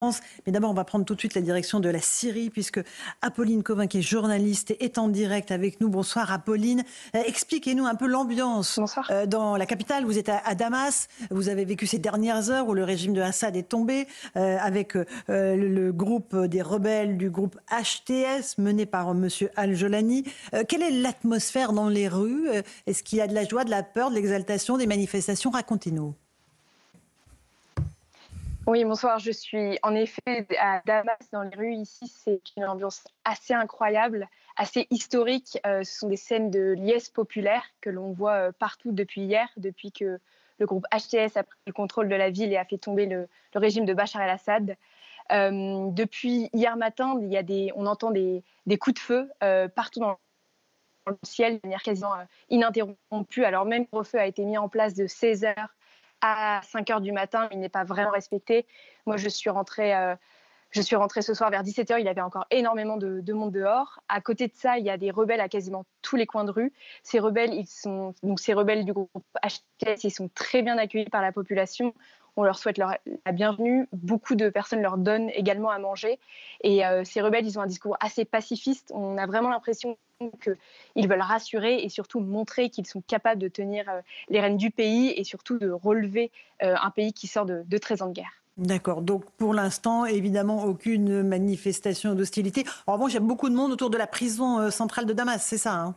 Mais d'abord, on va prendre tout de suite la direction de la Syrie, puisque Apolline Covin, qui est journaliste, est en direct avec nous. Bonsoir Apolline. Expliquez-nous un peu l'ambiance Bonsoir. dans la capitale. Vous êtes à Damas. Vous avez vécu ces dernières heures où le régime de Assad est tombé, avec le groupe des rebelles du groupe HTS, mené par monsieur Al-Jolani. Quelle est l'atmosphère dans les rues? Est-ce qu'il y a de la joie, de la peur, de l'exaltation, des manifestations? Racontez-nous. Oui, bonsoir. Je suis en effet à Damas, dans les rues. Ici, c'est une ambiance assez incroyable, assez historique. Ce sont des scènes de liesse populaire que l'on voit partout depuis hier, depuis que le groupe HTS a pris le contrôle de la ville et a fait tomber le régime de Bachar el-Assad. Depuis hier matin, on entend des coups de feu partout dans le ciel de manière quasiment ininterrompue. Alors même que le feu a été mis en place de 16 heures à 5 heures du matin, il n'est pas vraiment respecté. Moi, je suis rentrée ce soir vers 17 heures, il y avait encore énormément de monde dehors. À côté de ça, il y a des rebelles à quasiment tous les coins de rue. Ces rebelles, ces rebelles du groupe HTS, ils sont très bien accueillis par la population. On leur souhaite la bienvenue. Beaucoup de personnes leur donnent également à manger. Et ces rebelles, ils ont un discours assez pacifiste. On a vraiment l'impression qu'ils veulent rassurer et surtout montrer qu'ils sont capables de tenir les rênes du pays et surtout de relever un pays qui sort de 13 ans de guerre. D'accord, donc pour l'instant, évidemment, aucune manifestation d'hostilité. En revanche, il y a beaucoup de monde autour de la prison centrale de Damas, c'est ça, hein?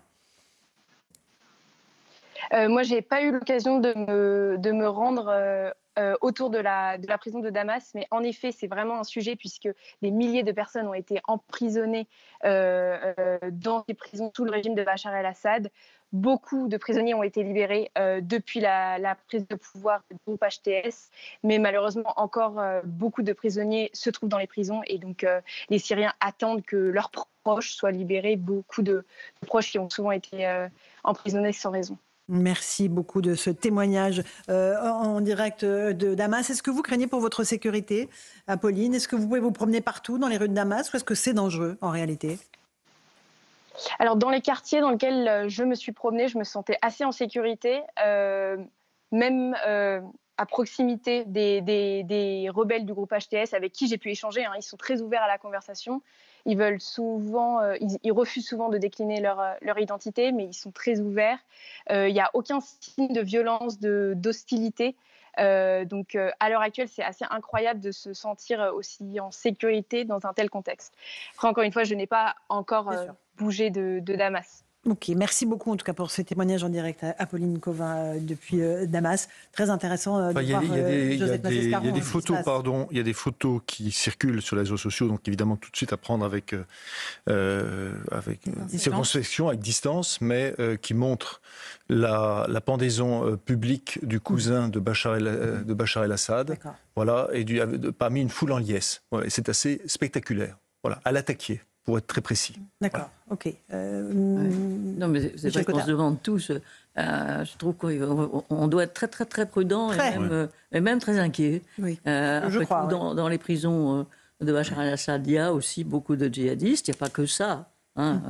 Moi, je n'ai pas eu l'occasion de me rendre autour de la prison de Damas, mais en effet, c'est vraiment un sujet puisque des milliers de personnes ont été emprisonnées dans ces prisons sous le régime de Bachar el-Assad. Beaucoup de prisonniers ont été libérés depuis la prise de pouvoir du groupe HTS, mais malheureusement encore beaucoup de prisonniers se trouvent dans les prisons et donc les Syriens attendent que leurs proches soient libérés. Beaucoup de proches qui ont souvent été emprisonnés sans raison. Merci beaucoup de ce témoignage en direct de Damas. Est-ce que vous craignez pour votre sécurité, Apolline? Est-ce que vous pouvez vous promener partout dans les rues de Damas ou est-ce que c'est dangereux en réalité? Alors, dans les quartiers dans lesquels je me suis promenée, je me sentais assez en sécurité, même à proximité des rebelles du groupe HTS avec qui j'ai pu échanger. Hein. Ils sont très ouverts à la conversation. Ils refusent souvent de décliner leur identité, mais ils sont très ouverts. Il n'y a aucun signe de violence, d'hostilité. Donc, à l'heure actuelle, c'est assez incroyable de se sentir aussi en sécurité dans un tel contexte. Après, encore une fois, je n'ai pas encore bougé de Damas. Ok, merci beaucoup en tout cas pour ce témoignage en direct à Apolline Covin depuis Damas. Très intéressant de voir Josette Massescaron. Il y a des photos, pardon, il y a des photos qui circulent sur les réseaux sociaux, donc évidemment tout de suite à prendre avec circonspection, avec distance, mais qui montrent la pendaison publique du cousin de Bachar el-Assad, voilà, et parmi une foule en liesse. Voilà, et c'est assez spectaculaire, voilà, à l'attaquer. Pour être très précis. D'accord, ok. Non, mais c'est vrai qu'on se demande tous. Je trouve qu'on doit être très, très, très prudent et même très inquiet. Oui, je crois. Dans les prisons de Bachar el-Assad, il y a aussi beaucoup de djihadistes. Il n'y a pas que ça. Hein.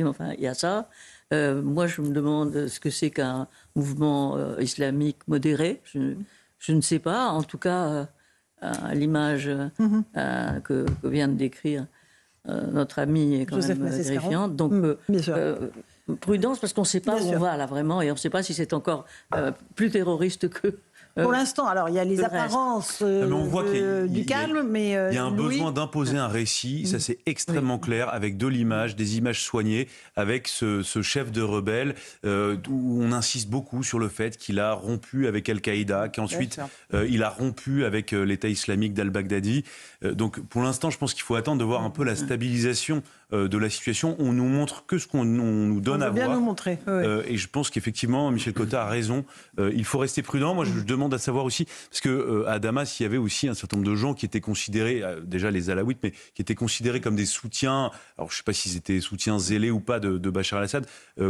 Enfin, il y a ça. Moi, je me demande ce que c'est qu'un mouvement islamique modéré. Je ne sais pas. En tout cas, à l'image que vient de décrire notre ami est quand Josette même terrifiante. Donc, prudence, parce qu'on ne sait pas où on va, là, vraiment, et on ne sait pas si c'est encore plus terroriste que... Pour l'instant, alors il y a les apparences on voit du calme, mais il y a un besoin d'imposer un récit, ça c'est extrêmement clair, avec de l'image, des images soignées, avec ce chef de rebelle où on insiste beaucoup sur le fait qu'il a rompu avec Al-Qaïda, qu'ensuite il a rompu avec l'État islamique d'Al-Baghdadi. Donc pour l'instant, je pense qu'il faut attendre de voir un peu la stabilisation de la situation. On nous montre que ce qu'on nous donne à voir. Nous montrer. Et je pense qu'effectivement, Michel Cotta a raison. Il faut rester prudent. Moi, je demande à savoir aussi, parce que à Damas, il y avait aussi un certain nombre de gens qui étaient considérés, déjà les Alaouites, mais qui étaient considérés comme des soutiens. Alors, je ne sais pas s'ils étaient soutiens zélés ou pas de Bachar el-Assad.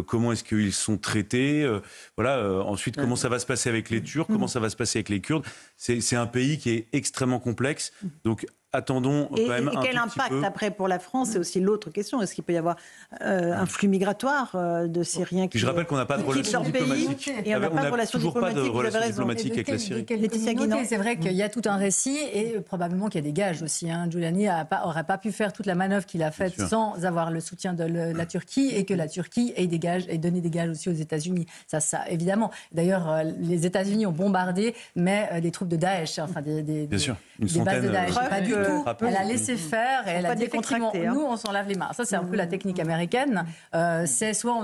Comment est-ce qu'ils sont traités? Ensuite, comment ça va se passer avec les Turcs? Comment ça va se passer avec les Kurdes? C'est un pays qui est extrêmement complexe. Donc, attendons quand même un quel tout petit impact peu. après pour la France? C'est aussi l'autre question. Est-ce qu'il peut y avoir un flux migratoire de Syriens qui Je rappelle qu'on n'a pas de relation diplomatique. Et on n'a pas de relation toujours pas de diplomatique, vous avez relation raison. diplomatique avec la Syrie. Laetitia Guinan. C'est vrai qu'il y a tout un récit et probablement qu'il y a des gages aussi. Giuliani n'aurait pas pu faire toute la manœuvre qu'il a faite sans avoir le soutien de la Turquie et que la Turquie ait donné des gages aussi aux États-Unis. Ça, évidemment. D'ailleurs, les États-Unis ont bombardé, mais des troupes de Daesh, enfin des bases de Daesh. Pas du tout. Elle a laissé faire et elle a dit effectivement, nous, on s'en lave les mains. Ça, c'est un peu la technique américaine. C'est soit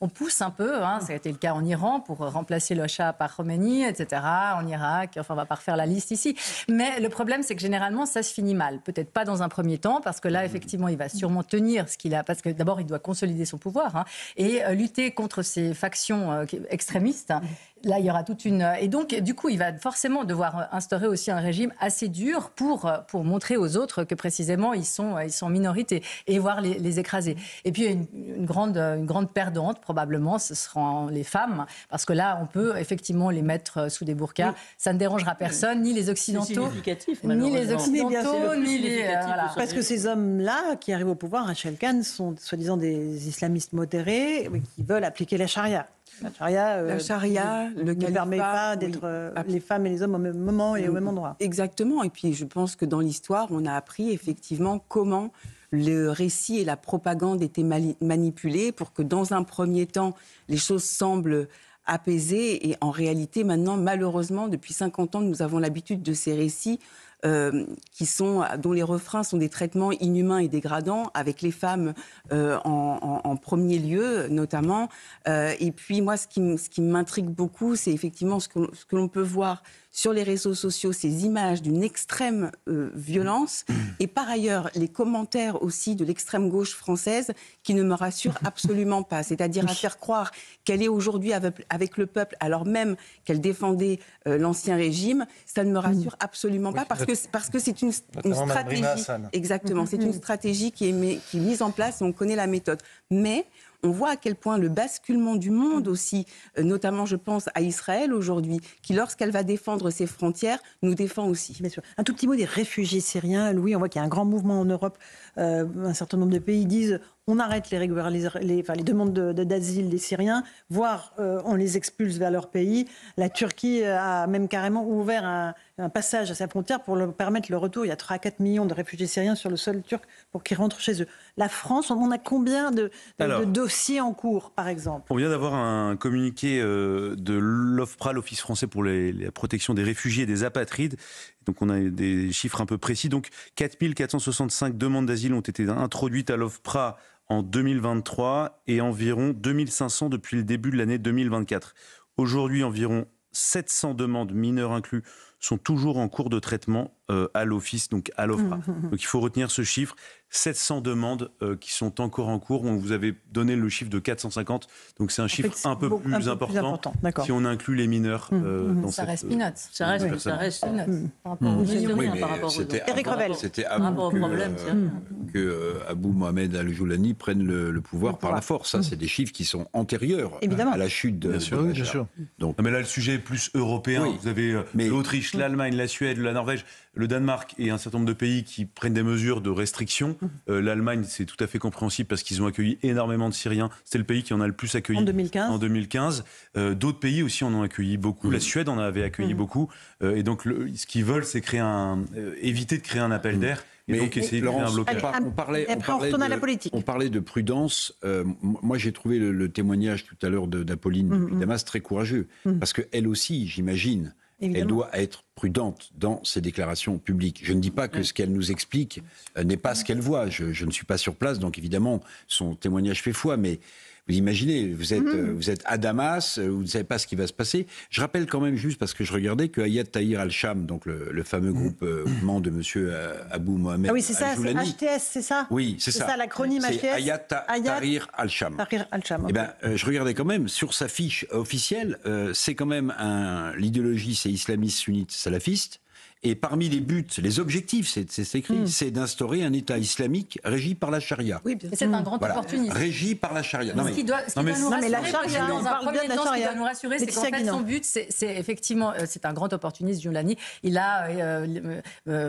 on pousse un peu, ça a été le cas en Iran pour remplacer le Shah par Khomeini, etc., en Irak, enfin on va pas refaire la liste ici. Mais le problème, c'est que généralement, ça se finit mal. Peut-être pas dans un premier temps, parce que là, effectivement, il va sûrement tenir ce qu'il a, parce que d'abord, il doit consolider son pouvoir et lutter contre ces factions extrémistes. Là, il y aura toute une... Et donc, du coup, il va forcément devoir instaurer aussi un régime assez dur pour montrer aux autres que, précisément, ils sont en minorité et voir les écraser. Et puis, une grande perdante, probablement, ce seront les femmes, parce que là, on peut effectivement les mettre sous des burqas. Ça ne dérangera personne, ni les Occidentaux, ni les Occidentaux, ni les... Voilà. Parce que ces hommes-là, qui arrivent au pouvoir, Rachel Kahn, sont soi-disant des islamistes modérés qui veulent appliquer la charia. La charia ne permet pas d'être les femmes et les hommes au même moment et au même endroit. Exactement. Et puis, je pense que dans l'histoire, on a appris effectivement comment le récit et la propagande étaient manipulés pour que, dans un premier temps, les choses semblent apaisées. Et en réalité, maintenant, malheureusement, depuis 50 ans, nous avons l'habitude de ces récits dont les refrains sont des traitements inhumains et dégradants, avec les femmes en premier lieu, notamment. Et puis, moi, ce qui m'intrigue beaucoup, c'est effectivement ce que l'on peut voir sur les réseaux sociaux, ces images d'une extrême violence, et par ailleurs, les commentaires aussi de l'extrême gauche française qui ne me rassurent absolument pas. C'est-à-dire à faire croire qu'elle est aujourd'hui avec le peuple, alors même qu'elle défendait l'ancien régime, ça ne me rassure absolument pas, parce que c'est une stratégie. Exactement, c'est une stratégie qui est mise en place, on connaît la méthode. Mais on voit à quel point le basculement du monde aussi, notamment je pense à Israël aujourd'hui, qui lorsqu'elle va défendre ses frontières, nous défend aussi. Bien sûr. Un tout petit mot des réfugiés syriens. Louis, on voit qu'il y a un grand mouvement en Europe. Un certain nombre de pays disent on arrête les demandes d'asile des Syriens, voire on les expulse vers leur pays. La Turquie a même carrément ouvert un passage à sa frontière pour leur permettre le retour. Il y a 3 à 4 millions de réfugiés syriens sur le sol turc pour qu'ils rentrent chez eux. La France, on a combien de dossiers en cours, par exemple? On vient d'avoir un communiqué de l'OFPRA, l'Office français pour la protection des réfugiés et des apatrides. Donc on a des chiffres un peu précis. Donc 4465 demandes d'asile ont été introduites à l'OFPRA en 2023 et environ 2500 depuis le début de l'année 2024. Aujourd'hui, environ 700 demandes, mineurs inclus, sont toujours en cours de traitement à l'Office, donc à l'OFPRA. Donc il faut retenir ce chiffre. 700 demandes qui sont encore en cours. On vous avait donné le chiffre de 450, donc c'est un chiffre un peu plus important si on inclut les mineurs. Dans ça reste peanuts. Ça reste peanuts. Éric Revel. C'était avant que Abou Mohamed Al-Joulani prenne le pouvoir par la force. Ça, c'est des chiffres qui sont antérieurs à la chute de Bachar. Bien sûr. Donc, mais là, le sujet est plus européen. Vous avez l'Autriche, l'Allemagne, la Suède, la Norvège, le Danemark et un certain nombre de pays qui prennent des mesures de restriction. L'Allemagne, c'est tout à fait compréhensible parce qu'ils ont accueilli énormément de Syriens. C'est le pays qui en a le plus accueilli en 2015. D'autres pays aussi en ont accueilli beaucoup. La Suède en avait accueilli beaucoup. Et donc, ce qu'ils veulent, c'est éviter de créer un appel d'air. Et donc essayer de créer un blocage. On parlait de prudence. Moi, j'ai trouvé le témoignage tout à l'heure d'Apolline depuis Damas très courageux. Parce qu'elle aussi, j'imagine, elle doit être prudente dans ses déclarations publiques. Je ne dis pas que ce qu'elle nous explique n'est pas ce qu'elle voit. Je ne suis pas sur place, donc évidemment, son témoignage fait foi, mais vous imaginez, vous êtes à Damas, vous ne savez pas ce qui va se passer. Je rappelle quand même juste, parce que je regardais, que Hayat Tahrir al-Sham, donc le fameux groupement de M. Abou Mohamed Al-Joulani... Ah oui, c'est ça, c'est HTS, c'est ça? Oui, c'est ça. C'est ça, l'acronyme HTS? Hayat Tahrir al-Sham. Tahrir al-Sham, okay. Je regardais quand même, sur sa fiche officielle, c'est quand même l'idéologie, c'est islamiste sunnite salafiste. Et parmi les buts, les objectifs, c'est écrit, c'est d'instaurer un État islamique régi par la charia. Oui, c'est un grand opportuniste. Régi par la charia. Ce qui doit nous rassurer, c'est qu'en fait, son but, c'est effectivement, c'est un grand opportuniste, Giuliani. Il a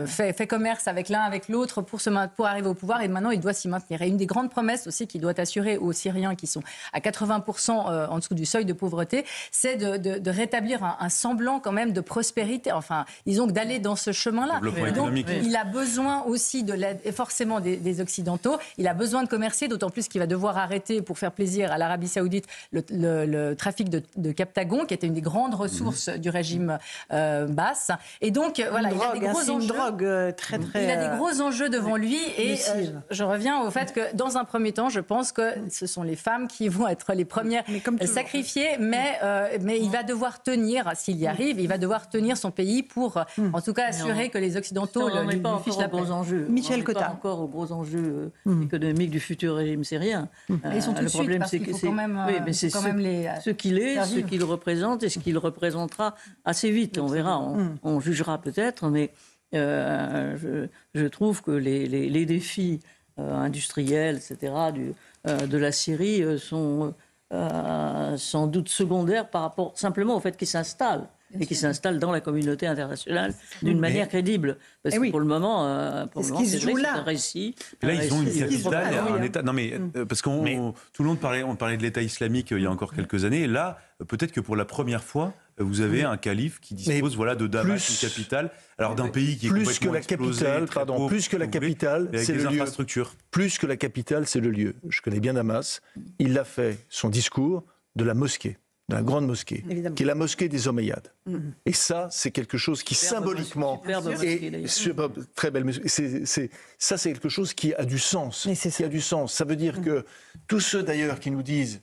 fait commerce avec l'un, avec l'autre pour arriver au pouvoir, et maintenant, il doit s'y maintenir. Et une des grandes promesses aussi qu'il doit assurer aux Syriens qui sont à 80% en dessous du seuil de pauvreté, c'est de rétablir un semblant quand même de prospérité. Enfin, disons que d'aller dans ce chemin-là. Donc, il a besoin aussi de l'aide, et forcément des Occidentaux. Il a besoin de commercer, d'autant plus qu'il va devoir arrêter, pour faire plaisir à l'Arabie Saoudite, le trafic de Captagon, qui était une des grandes ressources du régime basse. Et donc, voilà, il a des gros enjeux. Il a des gros enjeux devant lui. Et je reviens au fait que, dans un premier temps, je pense que ce sont les femmes qui vont être les premières sacrifiées. Mais il va devoir tenir, s'il y arrive, il va devoir tenir son pays pour, en tout cas, assurer que les Occidentaux lui fichent la paix. Michel Cotta. Pas encore aux gros enjeux économiques du futur régime syrien. Ils sont tout de suite, parce qu'il faut quand même, ce qu'il est, ce qu'il représente et ce qu'il représentera assez vite. On verra, on jugera peut-être, mais je trouve que les défis industriels, etc., de la Syrie sont sans doute secondaires par rapport simplement au fait qu'il s'installe. Et qui s'installe dans la communauté internationale d'une manière crédible. Parce que pour le moment, c'est vrai que c'est un récit. Et là, ils ont une capitale, un État. Non, mais parce tout le monde parlait de l'État islamique il y a encore quelques années. Et là, peut-être que pour la première fois, vous avez un calife qui dispose de Damas, une capitale, alors d'un pays qui est complètement explosé, plus que la capitale, c'est le lieu. Plus que la capitale, c'est le lieu. Je connais bien Damas. Il a fait son discours de la mosquée. De la grande mosquée, qui est la mosquée des Omeyyades. Et ça, c'est quelque chose qui symboliquement très belle mosquée. Ça, c'est quelque chose qui a du sens. Qui a du sens. Ça veut dire que tous ceux d'ailleurs qui nous disent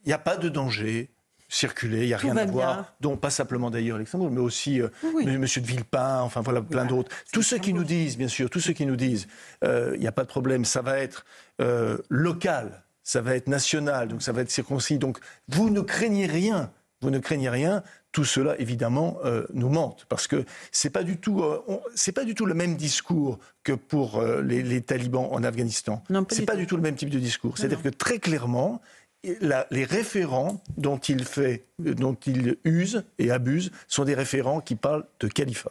il n'y a pas de danger, circuler, il n'y a rien à voir, dont pas simplement d'ailleurs Alexandre, mais aussi Monsieur de Villepin, enfin voilà, plein d'autres. Tous ceux qui nous disent, bien sûr, il n'y a pas de problème, ça va être local. Ça va être national, donc ça va être circoncis. Donc vous ne craignez rien. Tout cela, évidemment, nous mentent. Parce que c'est pas du tout le même discours que pour les talibans en Afghanistan. C'est pas du tout le même type de discours. C'est-à-dire que très clairement, les référents dont il use et abuse sont des référents qui parlent de califat.